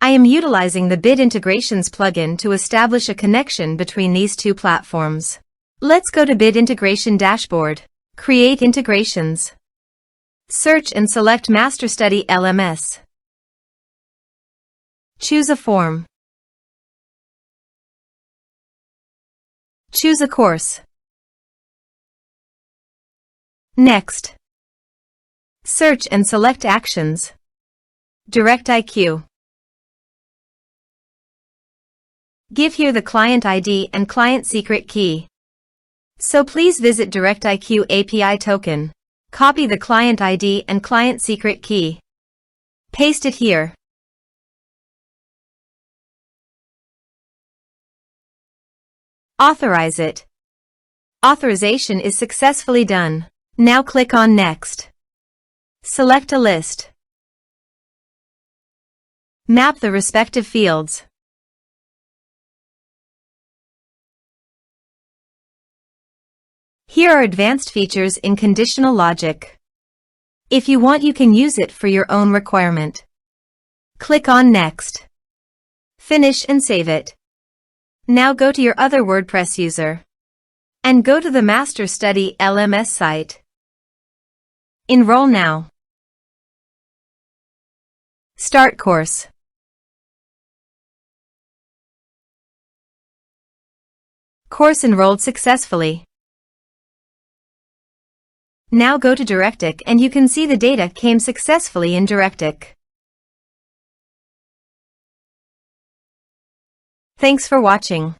I am utilizing the Bid Integrations plugin to establish a connection between these two platforms. Let's go to Bid Integration Dashboard. Create Integrations. Search and select MasterStudy LMS. Choose a form. Choose a course. Next. Search and select Actions. DirectIQ. Give here the client ID and client secret key. So please visit DirectIQ API token. Copy the client ID and client secret key. Paste it here. Authorize it. Authorization is successfully done. Now click on Next. Select a list. Map the respective fields. Here are advanced features in conditional logic. If you want, you can use it for your own requirement. Click on Next. Finish and save it. Now go to your other WordPress user and go to the MasterStudy LMS site. Enroll now. Start course. Course enrolled successfully. Now go to DirectIQ and you can see the data came successfully in DirectIQ. Thanks for watching.